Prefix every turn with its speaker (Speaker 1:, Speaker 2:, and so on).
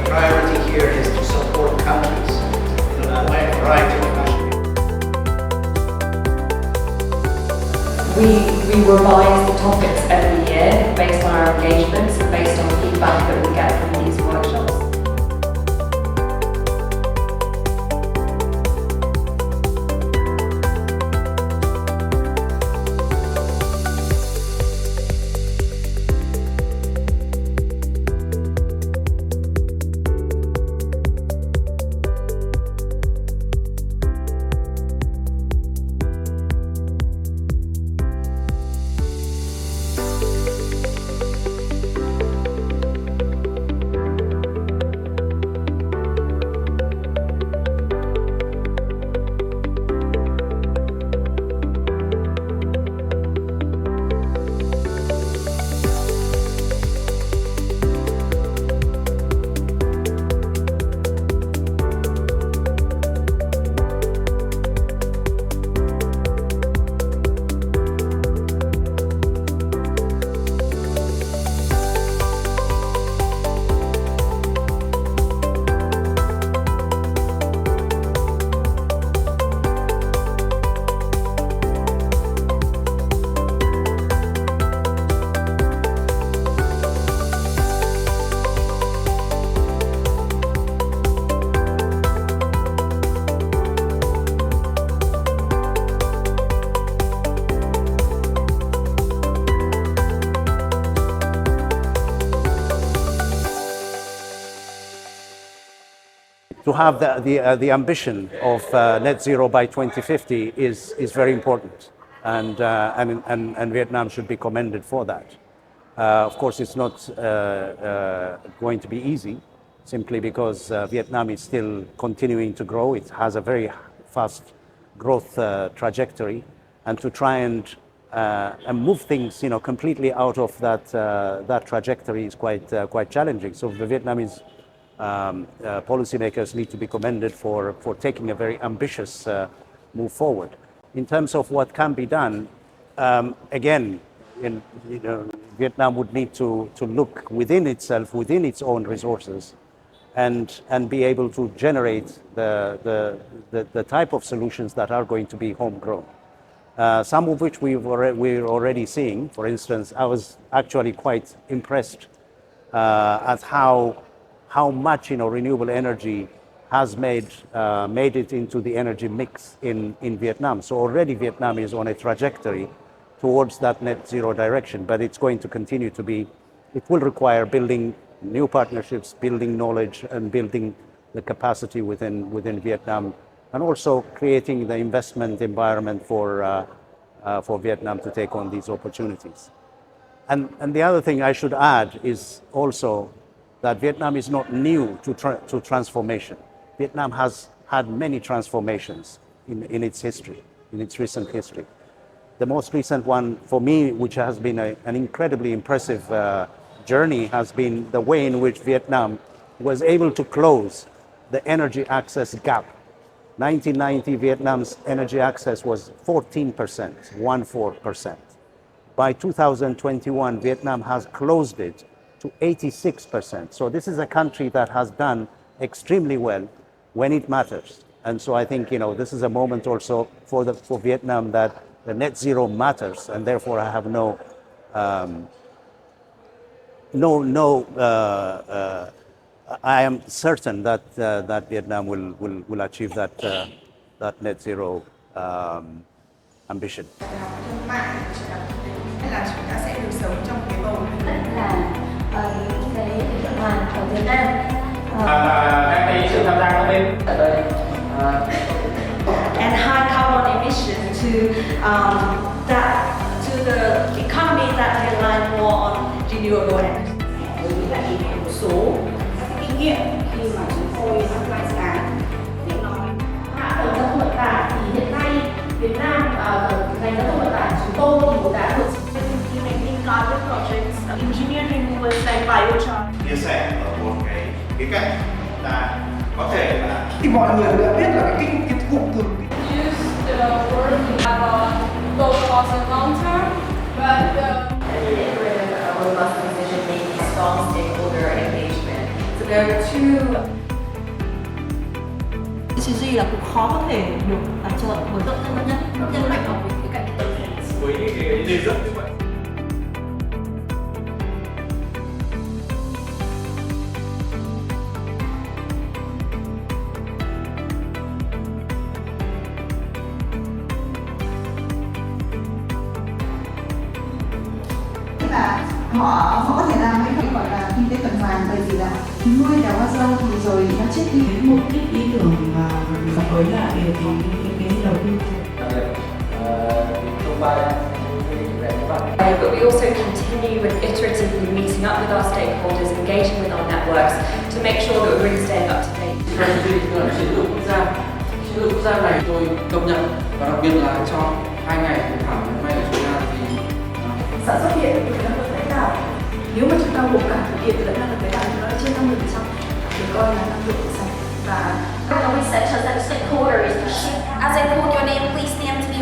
Speaker 1: Priority here is to support countries in a wide variety of countries.
Speaker 2: We revise the topics every year based on our engagements and based on feedback that we get from these workshops.
Speaker 3: To have the ambition of net zero by 2050 is very important, and Vietnam should be commended for that. Of course, it's not going to be easy, simply because Vietnam is still continuing to grow. It has a very fast growth trajectory, and to try and move things, completely out of that trajectory is quite challenging. So the Vietnamese policymakers need to be commended for taking a very ambitious move forward. In terms of what can be done, again, Vietnam would need to look within itself, within its own resources, and be able to generate the type of solutions that are going to be homegrown. Some of which we're already seeing. For instance, I was actually quite impressed at how much renewable energy has made it into the energy mix in Vietnam. So already Vietnam is on a trajectory towards that net zero direction, but it's going to continue to be. It will require building new partnerships, building knowledge, and building the capacity within Vietnam, and also creating the investment environment for Vietnam to take on these opportunities. And the other thing I should add is also that Vietnam is not new to transformation. Vietnam has had many transformations in its history, in its recent history. The most recent one for me, which has been an incredibly impressive journey, has been the way in which Vietnam was able to close the energy access gap. 1990, Vietnam's energy access was 14%, 14%. By 2021, Vietnam has closed it to 86%. So this is a country that has done extremely well when it matters. And so I think this is a moment also for Vietnam that the net zero matters, and therefore I have I am certain that Vietnam will achieve that that net zero ambition.
Speaker 4: Thương mại hay là chúng ta sẽ được sống trong cái bầu
Speaker 2: là những cái tuần hoàn ở Việt Nam
Speaker 1: các cái sự tham gia các bên ở đây
Speaker 5: and high carbon emission to the economy that rely more on renewable energy.
Speaker 6: Tôi nghĩ là một số các kinh nghiệm khi mà chúng tôi áp lại dự án để nói
Speaker 2: hạ tầng giao thông vận tải thì hiện nay Việt Nam ngành giao thông vận tải chúng tôi thì đã được
Speaker 5: Implementing carbon projects, engineered removals like biochar.
Speaker 7: Chia sẻ ở một cái khía cạnh chúng ta có thể là
Speaker 4: thì mọi người đã biết là cái cụm từ
Speaker 8: Use the word have both cost and long term, but
Speaker 2: an integrated robust decision making, strong stakeholder engagement. So there are two
Speaker 9: CCG là cũng khó có thể được tài trợ bởi các nhân mạnh ở cái cạnh
Speaker 1: với những cái đề xuất như vậy.
Speaker 10: là họ có thể làm cái gọi là kinh tế tuần hoàn, bởi vì là nuôi đào hoa dâu thì rồi nó chết đi.
Speaker 6: một cái ý tưởng mà với lại cái đầu tư.
Speaker 2: But we also continue with iteratively meeting up with our stakeholders, engaging with our networks to make sure that we're really staying up to date.
Speaker 11: Strategy tức là chiến lược quốc gia. Chiến lược quốc gia này tôi cập nhật và đặc biệt là trong 2 ngày hội thảo hôm nay ở Việt Nam thì
Speaker 5: Sản xuất điện thì năng lượng tái tạo. Nếu mà chúng ta gộp cả điện lẫn năng lượng tái tạo thì nó trên 50%, được coi là năng lượng sạch và
Speaker 12: researchers and stakeholders. As I call your name, please stand to be